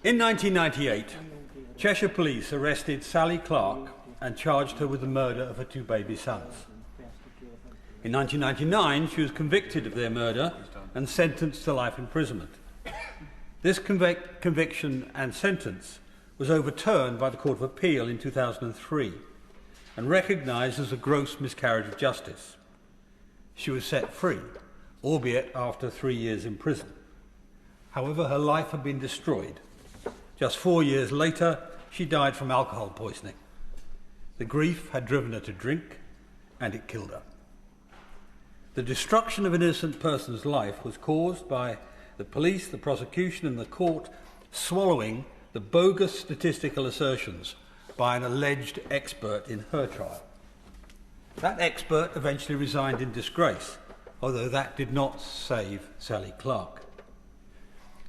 In 1998, Cheshire Police arrested Sally Clark and charged her with the murder of her two baby sons. In 1999, she was convicted of their murder and sentenced to life imprisonment. This conviction and sentence was overturned by the Court of Appeal in 2003 and recognised as a gross miscarriage of justice. She was set free, albeit after 3 years in prison. However, her life had been destroyed. Just 4 years later, she died from alcohol poisoning. The grief had driven her to drink, and it killed her. The destruction of an innocent person's life was caused by the police, the prosecution, and the court swallowing the bogus statistical assertions by an alleged expert in her trial. That expert eventually resigned in disgrace, although that did not save Sally Clark.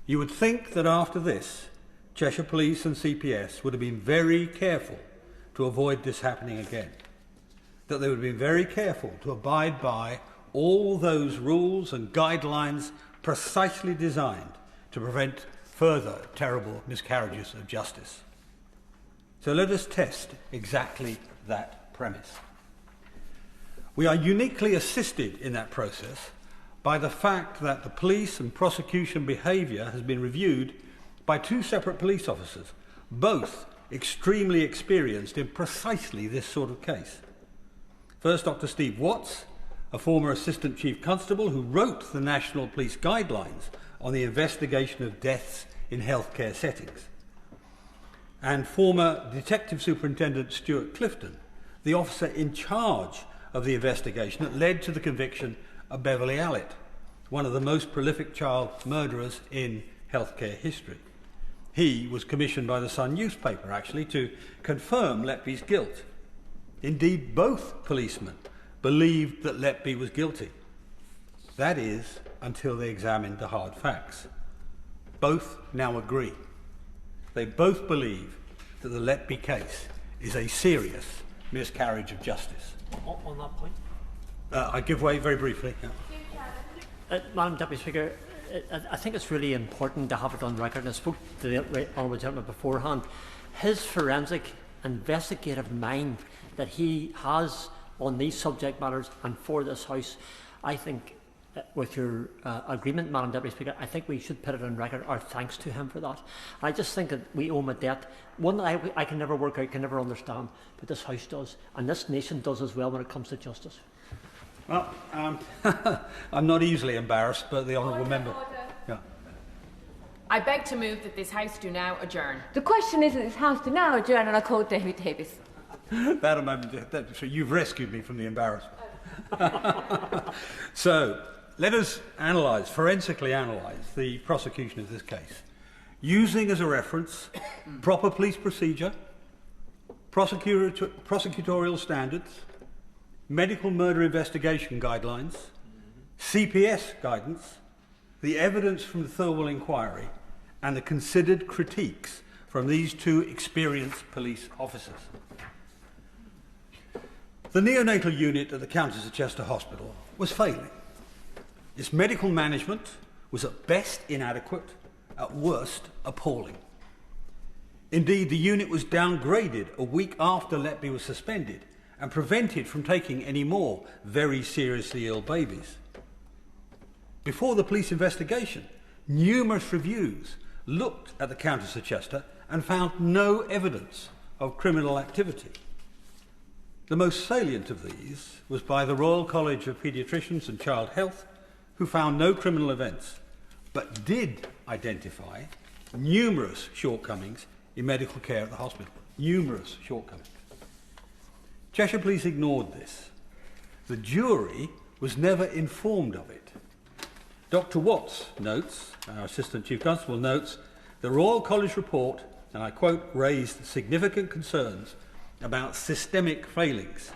You would think that after this, Cheshire Police and CPS would have been very careful to avoid this happening again, that they would have been very careful to abide by all those rules and guidelines precisely designed to prevent further terrible miscarriages of justice. So let us test exactly that premise. We are uniquely assisted in that process by the fact that the police and prosecution behaviour has been reviewed by two separate police officers, both extremely experienced in precisely this sort of case. First, Dr. Steve Watts, a former Assistant Chief Constable who wrote the National Police Guidelines on the investigation of deaths in healthcare settings, and former Detective Superintendent Stuart Clifton, the officer in charge of the investigation that led to the conviction of Beverly Allett, one of the most prolific child murderers in healthcare history. He was commissioned by the Sun newspaper, actually, to confirm Letby's guilt. Indeed, both policemen believed that Letby was guilty. That is, until they examined the hard facts. Both now agree. They both believe that the Letby case is a serious miscarriage of justice. On that point? I give way very briefly. Yeah. Madam Deputy Speaker, I think it's really important to have it on record, and I spoke to the honourable gentleman beforehand. His forensic investigative mind that he has on these subject matters and for this House, I think, with your agreement, Madam Deputy Speaker, I think we should put it on record our thanks to him for that. I just think that we owe him a debt, one that I can never work out, can never understand, but this House does, and this nation does as well when it comes to justice. Well, I'm not easily embarrassed, but the honourable member... Yeah. I beg to move that this House do now adjourn. The question is that this House do now adjourn, and I call David Davis. You've rescued me from the embarrassment. So, let us forensically analyse the prosecution of this case, using as a reference proper police procedure, prosecutorial standards, medical murder investigation guidelines, CPS guidance, the evidence from the Thirlwell inquiry, and the considered critiques from these two experienced police officers. The neonatal unit at the Countess of Chester Hospital was failing. Its medical management was at best inadequate, at worst appalling. Indeed, the unit was downgraded a week after Letby was suspended and prevented from taking any more very seriously ill babies. Before the police investigation, numerous reviews looked at the Countess of Chester and found no evidence of criminal activity. The most salient of these was by the Royal College of Paediatricians and Child Health, who found no criminal events, but did identify numerous shortcomings in medical care at the hospital. Numerous shortcomings. Cheshire Police ignored this. The jury was never informed of it. Dr. Watts notes, our Assistant Chief Constable notes, the Royal College report, and I quote, raised significant concerns about systemic failings.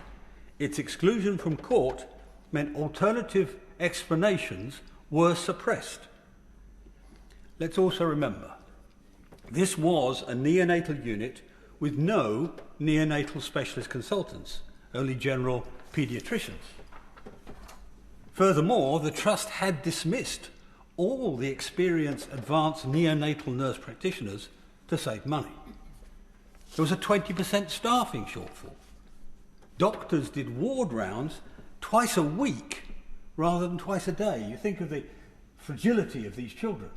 Its exclusion from court meant alternative explanations were suppressed. Let's also remember, this was a neonatal unit with no neonatal specialist consultants, only general paediatricians. Furthermore, the Trust had dismissed all the experienced advanced neonatal nurse practitioners to save money. There was a 20% staffing shortfall. Doctors did ward rounds twice a week rather than twice a day. You think of the fragility of these children,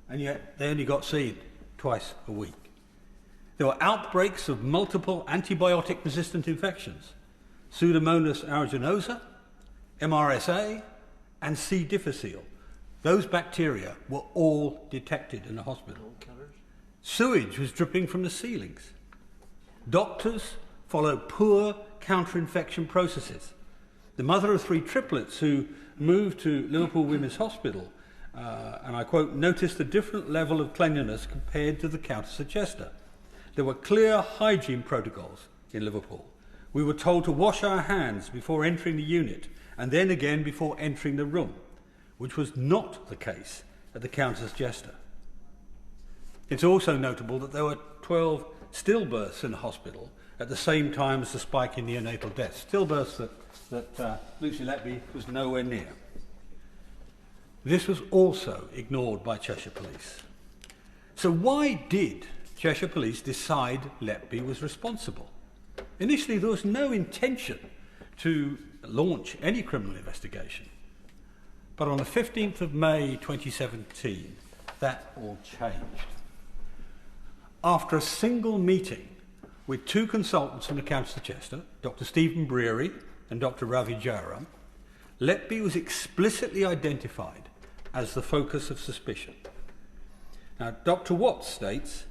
and yet they only got seen twice a week. There were outbreaks of multiple antibiotic-resistant infections, Pseudomonas aeruginosa, MRSA, and C. difficile. Those bacteria were all detected in the hospital. Sewage was dripping from the ceilings. Doctors followed poor counter-infection processes. The mother of 3 triplets who moved to Liverpool Women's Hospital, and I quote, noticed a different level of cleanliness compared to the Countess of Chester. There were clear hygiene protocols in Liverpool. We were told to wash our hands before entering the unit and then again before entering the room, which was not the case at the Countess of Chester. It's also notable that there were 12 stillbirths in the hospital at the same time as the spike in neonatal deaths, stillbirths that Lucy Letby was nowhere near. This was also ignored by Cheshire Police. So why did Cheshire Police decide Letby was responsible? Initially, there was no intention to launch any criminal investigation. But on the 15th of May 2017, that all changed. After a single meeting with 2 consultants from the Countess of Chester, Dr. Stephen Breary and Dr. Ravi Jayaram, Letby was explicitly identified as the focus of suspicion. Now, Dr. Watts states,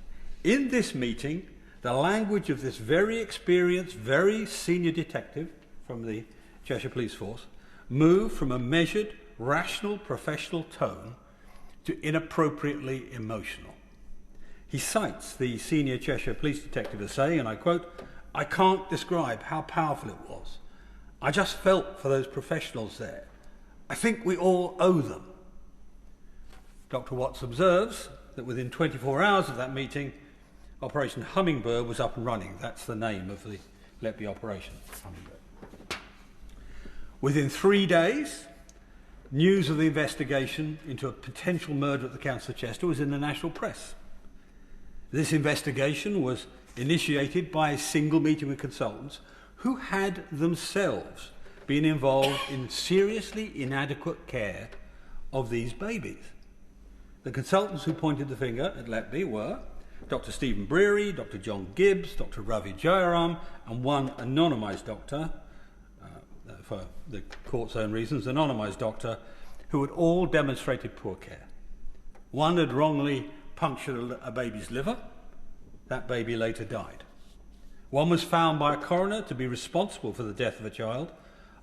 in this meeting, the language of this very experienced, very senior detective from the Cheshire Police Force moved from a measured, rational, professional tone to inappropriately emotional. He cites the senior Cheshire Police detective as saying, and I quote, "I can't describe how powerful it was. I just felt for those professionals there. I think we all owe them." Dr. Watts observes that within 24 hours of that meeting, Operation Hummingbird was up and running. That's the name of the Letby operation, Hummingbird. Within 3 days, news of the investigation into a potential murder at the Countess of Chester was in the national press. This investigation was initiated by a single meeting with consultants who had themselves been involved in seriously inadequate care of these babies. The consultants who pointed the finger at Letby were Dr. Stephen Breary, Dr. John Gibbs, Dr. Ravi Jayaram, and one anonymised doctor, for the court's own reasons, anonymised doctor, who had all demonstrated poor care. One had wrongly punctured a baby's liver. That baby later died. One was found by a coroner to be responsible for the death of a child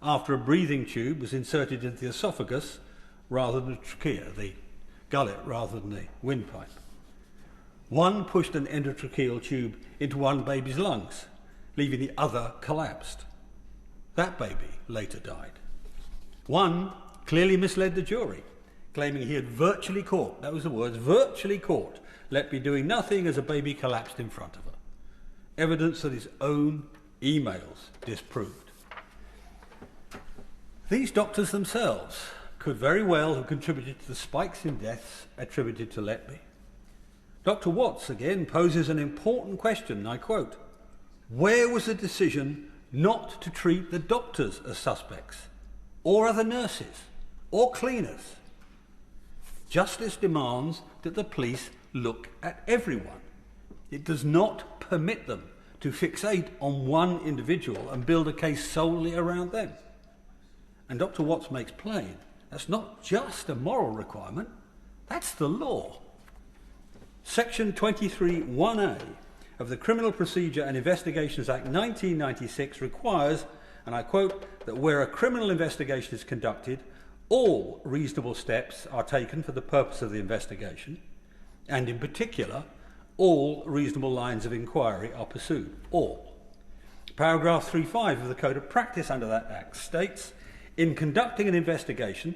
after a breathing tube was inserted into the esophagus rather than the trachea, the gullet rather than the windpipe. One pushed an endotracheal tube into one baby's lungs, leaving the other collapsed. That baby later died. One clearly misled the jury, claiming he had virtually caught, that was the words, virtually caught Letby doing nothing as a baby collapsed in front of her. Evidence that his own emails disproved. These doctors themselves could very well have contributed to the spikes in deaths attributed to Letby. Dr. Watts again poses an important question, I quote, "Where was the decision not to treat the doctors as suspects, or other nurses, or cleaners? Justice demands that the police look at everyone. It does not permit them to fixate on one individual and build a case solely around them." And Dr. Watts makes plain, that's not just a moral requirement, that's the law. Section 23(1)(a) of the Criminal Procedure and Investigations Act 1996 requires, and I quote, that where a criminal investigation is conducted, all reasonable steps are taken for the purpose of the investigation, and in particular, all reasonable lines of inquiry are pursued. All. Paragraph 3.5 of the Code of Practice under that Act states, in conducting an investigation,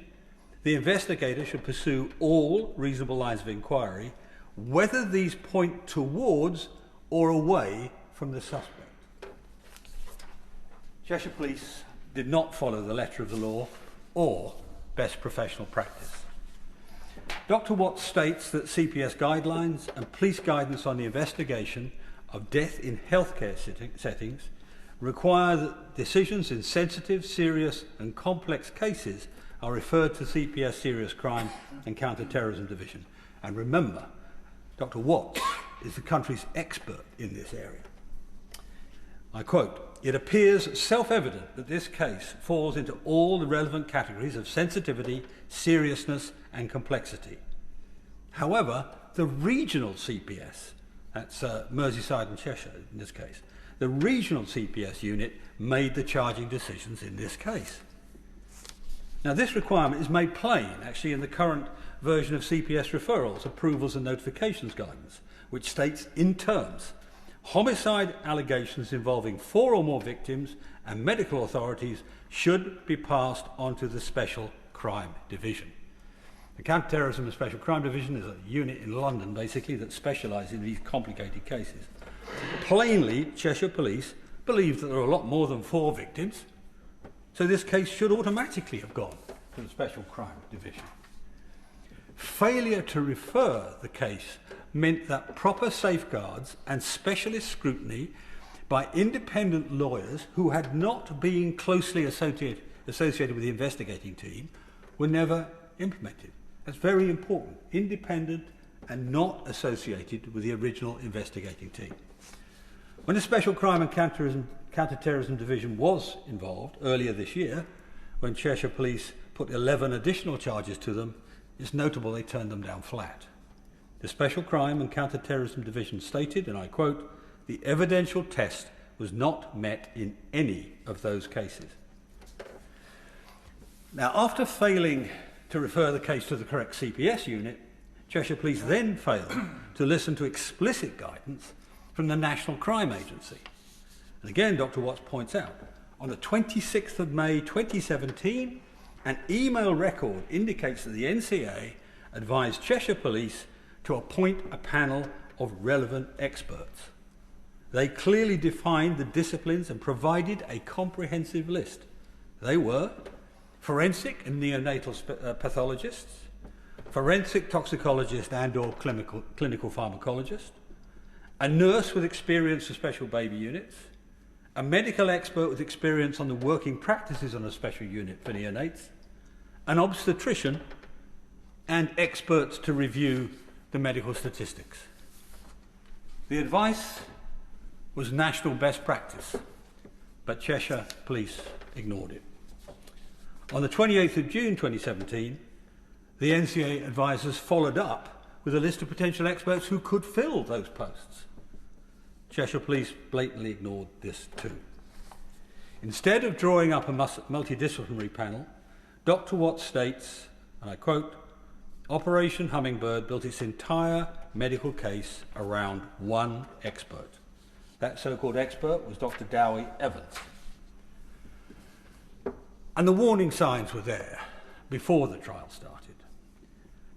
the investigator should pursue all reasonable lines of inquiry, whether these point towards or away from the suspect. Cheshire Police did not follow the letter of the law or best professional practice. Dr. Watts states that CPS guidelines and police guidance on the investigation of death in healthcare settings require that decisions in sensitive, serious and complex cases are referred to CPS Serious Crime and Counter-Terrorism Division. And remember, Dr. Watts is the country's expert in this area. I quote, "It appears self-evident that this case falls into all the relevant categories of sensitivity, seriousness and complexity. However, the regional CPS, that's Merseyside and Cheshire in this case, the regional CPS unit made the charging decisions in this case." Now this requirement is made plain actually in the current version of CPS referrals, approvals and notifications guidance, which states in terms, homicide allegations involving 4 or more victims and medical authorities should be passed on to the Special Crime Division. The Counter-Terrorism and Special Crime Division is a unit in London basically that specialises in these complicated cases. Plainly, Cheshire Police believed that there were a lot more than 4 victims, so this case should automatically have gone to the Special Crime Division. Failure to refer the case meant that proper safeguards and specialist scrutiny by independent lawyers who had not been closely associated with the investigating team were never implemented. That's very important. Independent and not associated with the original investigating team. When the Special Crime and Counter-Terrorism Division was involved earlier this year, when Cheshire Police put 11 additional charges to them, it's notable they turned them down flat. The Special Crime and Counter-Terrorism Division stated, and I quote, "The evidential test was not met in any of those cases." Now, after failing to refer the case to the correct CPS unit, Cheshire Police then failed to listen to explicit guidance from the National Crime Agency. And again, Dr. Watts points out, on the 26th of May 2017, an email record indicates that the NCA advised Cheshire Police to appoint a panel of relevant experts. They clearly defined the disciplines and provided a comprehensive list. They were forensic and neonatal pathologists, forensic toxicologist and or clinical pharmacologist, a nurse with experience of special baby units, a medical expert with experience on the working practices on a special unit for neonates, an obstetrician, and experts to review the medical statistics. The advice was national best practice, but Cheshire Police ignored it. On the 28th of June 2017, the NCA advisors followed up with a list of potential experts who could fill those posts. Cheshire Police blatantly ignored this too. Instead of drawing up a multidisciplinary panel, Dr. Watts states, and I quote, "Operation Hummingbird built its entire medical case around one expert." That so-called expert was Dr. Dowie Evans. And the warning signs were there before the trial started.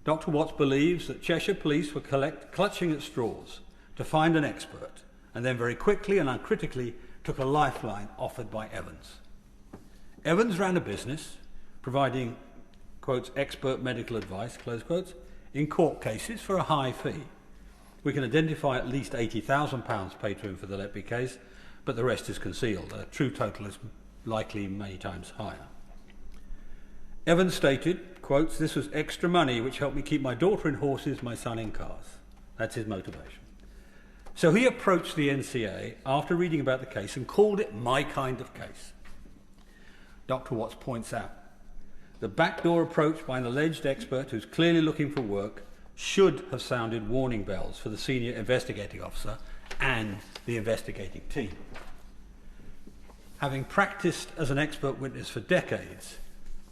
Dr. Watts believes that Cheshire Police were clutching at straws to find an expert, and then very quickly and uncritically took a lifeline offered by Evans. Evans ran a business providing, quotes, "expert medical advice," close quotes, in court cases for a high fee. We can identify at least £80,000 paid to him for the Letby case, but the rest is concealed. The true total is likely many times higher. Evans stated, quotes, "This was extra money which helped me keep my daughter in horses, my son in cars." That's his motivation. So he approached the NCA after reading about the case and called it my kind of case. Dr. Watts points out, the backdoor approach by an alleged expert who's clearly looking for work should have sounded warning bells for the senior investigating officer and the investigating team. Having practiced as an expert witness for decades,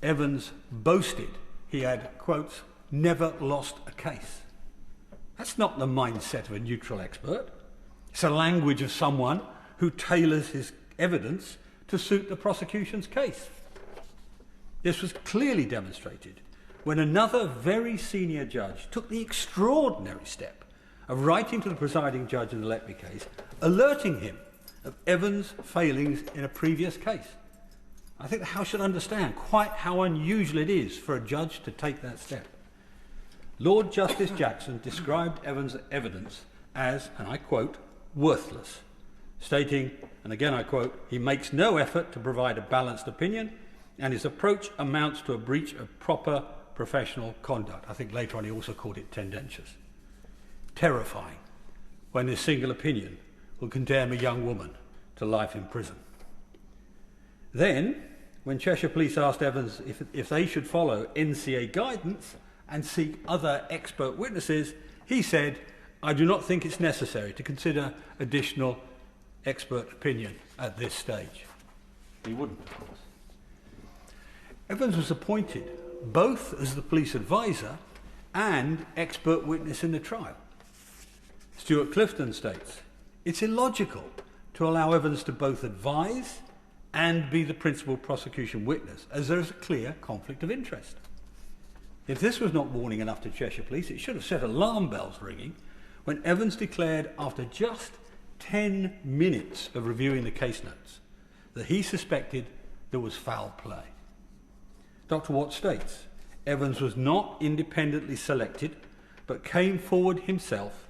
Evans boasted he had, quotes, "never lost a case." That's not the mindset of a neutral expert. It's the language of someone who tailors his evidence to suit the prosecution's case. This was clearly demonstrated when another very senior judge took the extraordinary step of writing to the presiding judge in the Letby case, alerting him of Evans' failings in a previous case. I think the House should understand quite how unusual it is for a judge to take that step. Lord Justice Jackson described Evans' evidence as, and I quote, worthless, stating, and again I quote, he makes no effort to provide a balanced opinion and his approach amounts to a breach of proper professional conduct. I think later on he also called it tendentious. Terrifying when this single opinion will condemn a young woman to life in prison. Then, when Cheshire Police asked Evans if they should follow NCA guidance and seek other expert witnesses, he said, I do not think it's necessary to consider additional expert opinion at this stage. He wouldn't, of course. Evans was appointed both as the police advisor and expert witness in the trial. Stuart Clifton states, it's illogical to allow Evans to both advise and be the principal prosecution witness, as there is a clear conflict of interest. If this was not warning enough to Cheshire Police, it should have set alarm bells ringing when Evans declared after just 10 minutes of reviewing the case notes that he suspected there was foul play. Dr. Watt states, Evans was not independently selected, but came forward himself,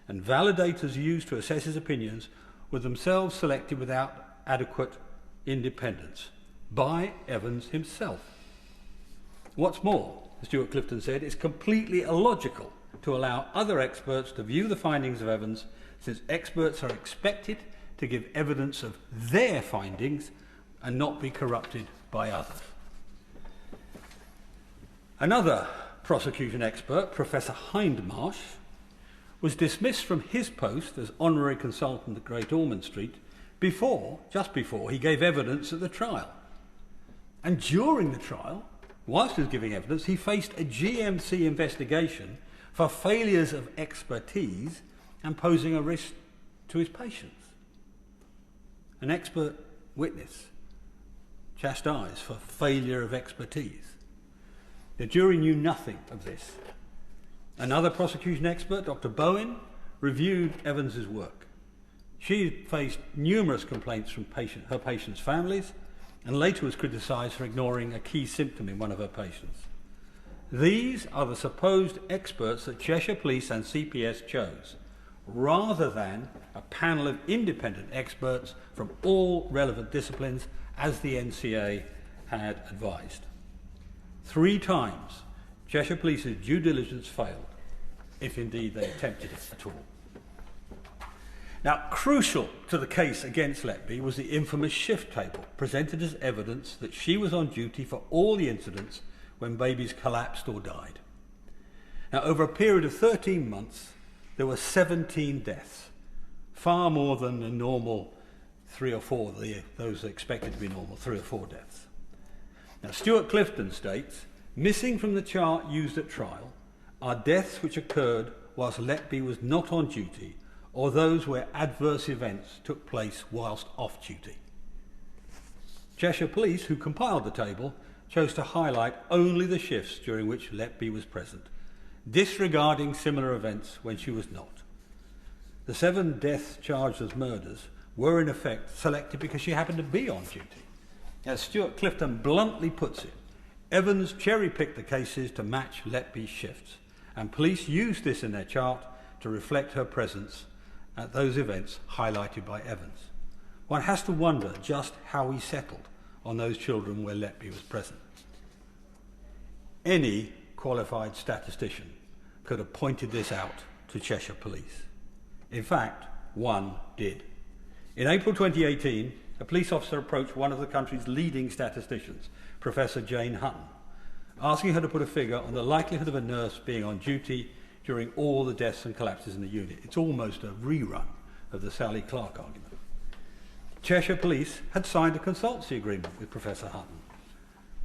and validators used to assess his opinions were themselves selected without adequate independence by Evans himself. What's more, as Stuart Clifton said, it's completely illogical to allow other experts to view the findings of Evans, since experts are expected to give evidence of their findings and not be corrupted by others. Another prosecution expert, Professor Hindmarsh, was dismissed from his post as honorary consultant at Great Ormond Street just before he gave evidence at the trial. And during the trial, whilst he was giving evidence, he faced a GMC investigation for failures of expertise and posing a risk to his patients. An expert witness chastised for failure of expertise. The jury knew nothing of this. Another prosecution expert, Dr. Bowen, reviewed Evans's work. She faced numerous complaints from her patients' families and later was criticised for ignoring a key symptom in one of her patients. These are the supposed experts that Cheshire Police and CPS chose, rather than a panel of independent experts from all relevant disciplines, as the NCA had advised. 3 times, Cheshire Police's due diligence failed, if indeed they attempted it at all. Now, crucial to the case against Letby was the infamous shift table, presented as evidence that she was on duty for all the incidents when babies collapsed or died. Now, over a period of 13 months, there were 17 deaths, far more than the normal 3 or 4, those expected to be normal, 3 or 4 deaths. Now, Stuart Clifton states, missing from the chart used at trial are deaths which occurred whilst Letby was not on duty, or those where adverse events took place whilst off duty. Cheshire Police, who compiled the table, chose to highlight only the shifts during which Letby was present, disregarding similar events when she was not. The 7 deaths charged as murders were in effect selected because she happened to be on duty. As Stuart Clifton bluntly puts it, Evans cherry-picked the cases to match Letby's shifts, and police used this in their chart to reflect her presence at those events highlighted by Evans. One has to wonder just how he settled on those children where Letby was present. Any qualified statistician could have pointed this out to Cheshire Police. In fact, one did. In April 2018, a police officer approached one of the country's leading statisticians, Professor Jane Hutton, asking her to put a figure on the likelihood of a nurse being on duty during all the deaths and collapses in the unit. It's almost a rerun of the Sally Clark argument. Cheshire Police had signed a consultancy agreement with Professor Hutton.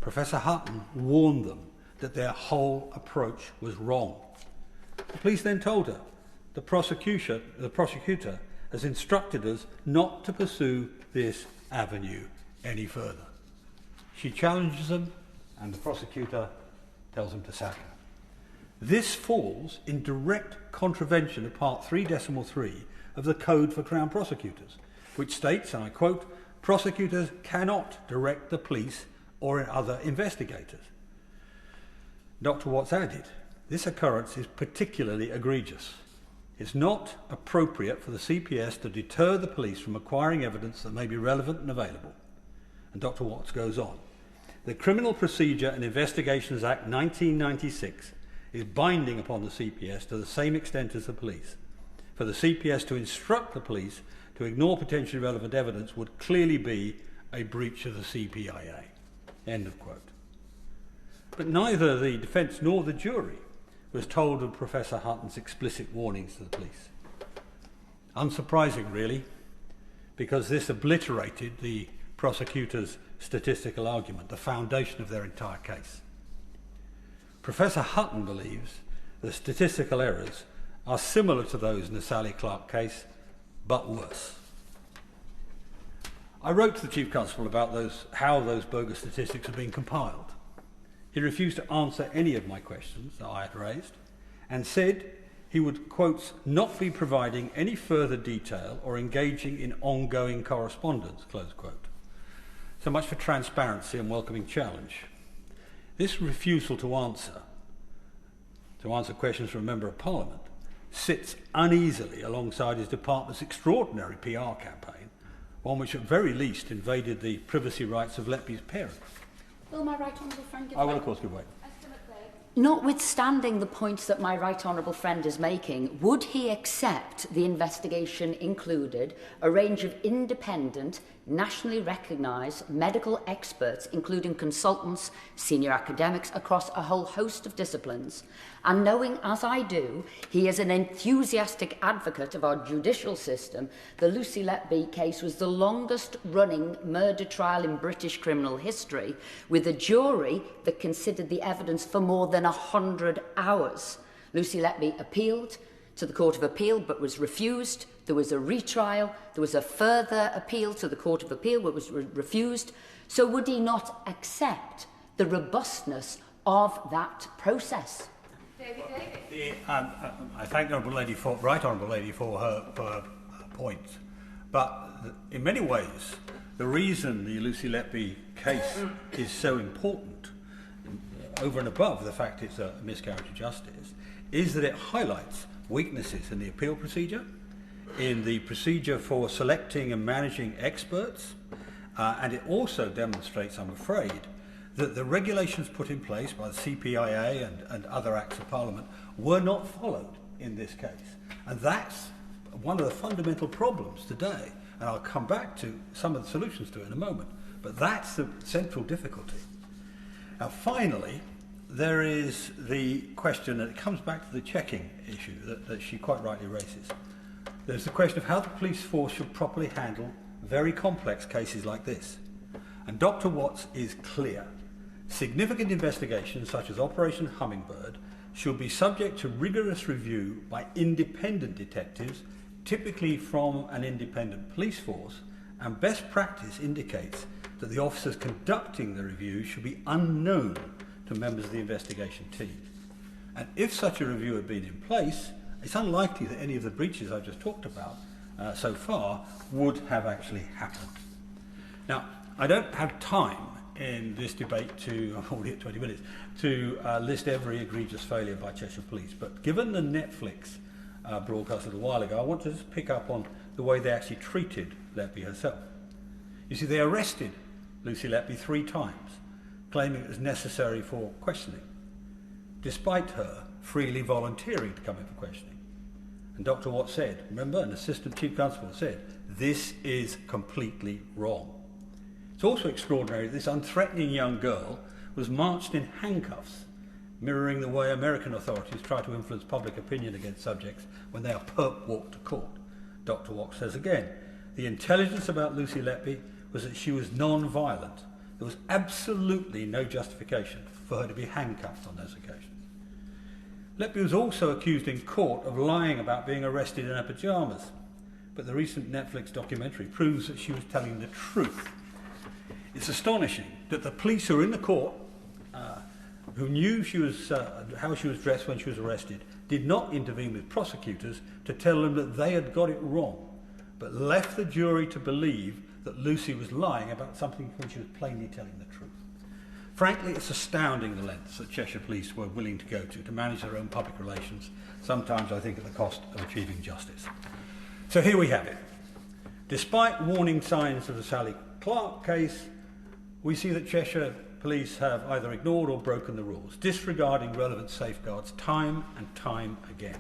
Professor Hutton warned them that their whole approach was wrong. The police then told her the prosecutor has instructed us not to pursue this avenue any further. She challenges them, and the prosecutor tells them to sack her. This falls in direct contravention of Part 3.3 of the Code for Crown Prosecutors, which states, and I quote, prosecutors cannot direct the police or other investigators. Dr. Watts added, this occurrence is particularly egregious. It's not appropriate for the CPS to deter the police from acquiring evidence that may be relevant and available. And Dr. Watts goes on. The Criminal Procedure and Investigations Act 1996 is binding upon the CPS to the same extent as the police. For the CPS to instruct the police to ignore potentially relevant evidence would clearly be a breach of the CPIA. End of quote. But neither the defence nor the jury was told of Professor Hutton's explicit warnings to the police. Unsurprising, really, because this obliterated the prosecutor's statistical argument, the foundation of their entire case. Professor Hutton believes the statistical errors are similar to those in the Sally Clark case, but worse. I wrote to the Chief Constable about how those bogus statistics are being compiled. He refused to answer any of my questions that I had raised and said he would, quote, not be providing any further detail or engaging in ongoing correspondence, close quote. So much for transparency and welcoming challenge. This refusal to answer questions from a Member of Parliament sits uneasily alongside his department's extraordinary PR campaign, one which at very least invaded the privacy rights of Letby's parents. Will my right honourable friend give I will, way? of course, give way. Notwithstanding the points that my right honourable friend is making, would he accept the investigation included a range of independent, nationally recognised medical experts, including consultants, senior academics across a whole host of disciplines, and knowing, as I do, he is an enthusiastic advocate of our judicial system, the Lucy Letby case was the longest-running murder trial in British criminal history, with a jury that considered the evidence for more than 100 hours. Lucy Letby appealed to the Court of Appeal but was refused. There was a retrial. There was a further appeal to the Court of Appeal but was refused. So would he not accept the robustness of that process? I thank the Right Honourable Lady for her point. But in many ways, the reason the Lucy Letby case is so important, over and above the fact it's a miscarriage of justice, is that it highlights weaknesses in the appeal procedure, in the procedure for selecting and managing experts, and it also demonstrates, I'm afraid, that the regulations put in place by the CPIA and other acts of Parliament were not followed in this case. And that's one of the fundamental problems today. And I'll come back to some of the solutions to it in a moment. But that's the central difficulty. Now, finally, there is the question, and it comes back to the checking issue that she quite rightly raises. There's the question of how the police force should properly handle very complex cases like this. And Dr. Watts is clear. Significant investigations, such as Operation Hummingbird, should be subject to rigorous review by independent detectives, typically from an independent police force, and best practice indicates that the officers conducting the review should be unknown to members of the investigation team. And if such a review had been in place, it's unlikely that any of the breaches I've just talked about so far would have actually happened. Now, I don't have time in this debate to, I'm already at 20 minutes, to list every egregious failure by Cheshire Police, but given the Netflix broadcast a little while ago, I want to just pick up on the way they actually treated Letby herself. You see, they arrested Lucy Letby 3 times, claiming it was necessary for questioning, despite her freely volunteering to come in for questioning. And Dr. Watts said, remember, an Assistant Chief Constable said, this is completely wrong. It's also extraordinary that this unthreatening young girl was marched in handcuffs, mirroring the way American authorities try to influence public opinion against subjects when they are perp walked to court. Dr. Watts says again, the intelligence about Lucy Letby was that she was non-violent. There was absolutely no justification for her to be handcuffed on those occasions. Letby was also accused in court of lying about being arrested in her pyjamas, but the recent Netflix documentary proves that she was telling the truth. It's astonishing that the police who were in the court, who knew how she was dressed when she was arrested, did not intervene with prosecutors to tell them that they had got it wrong, but left the jury to believe that Lucy was lying about something when she was plainly telling the truth. Frankly, it's astounding the lengths that Cheshire Police were willing to go to manage their own public relations, sometimes I think at the cost of achieving justice. So here we have it. Despite warning signs of the Sally Clark case, we see that Cheshire Police have either ignored or broken the rules, disregarding relevant safeguards time and time again.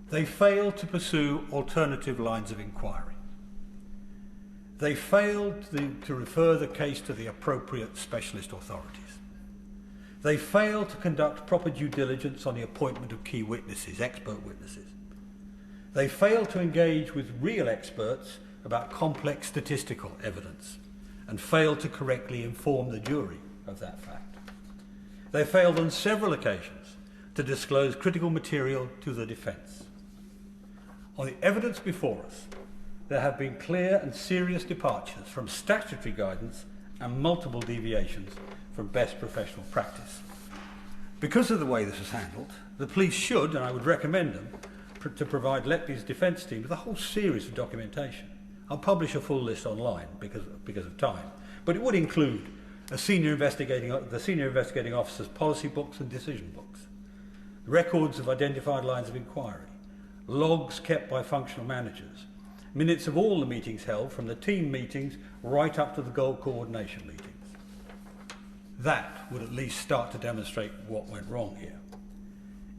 They failed to pursue alternative lines of inquiry. They failed to refer the case to the appropriate specialist authorities. They failed to conduct proper due diligence on the appointment of key witnesses, expert witnesses. They failed to engage with real experts about complex statistical evidence and failed to correctly inform the jury of that fact. They failed on several occasions to disclose critical material to the defence. On the evidence before us, there have been clear and serious departures from statutory guidance and multiple deviations from best professional practice. Because of the way this was handled, the police should, and I would recommend them, to provide Letby's defence team with a whole series of documentation. I'll publish a full list online because of time, but it would include the senior investigating officer's policy books and decision books, records of identified lines of inquiry, logs kept by functional managers, minutes of all the meetings held, from the team meetings right up to the goal coordination meetings. That would at least start to demonstrate what went wrong here.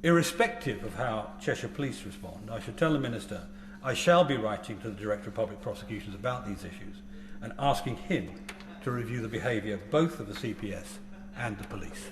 Irrespective of how Cheshire Police respond, I should tell the Minister I shall be writing to the Director of Public Prosecutions about these issues and asking him to review the behaviour both of the CPS and the police.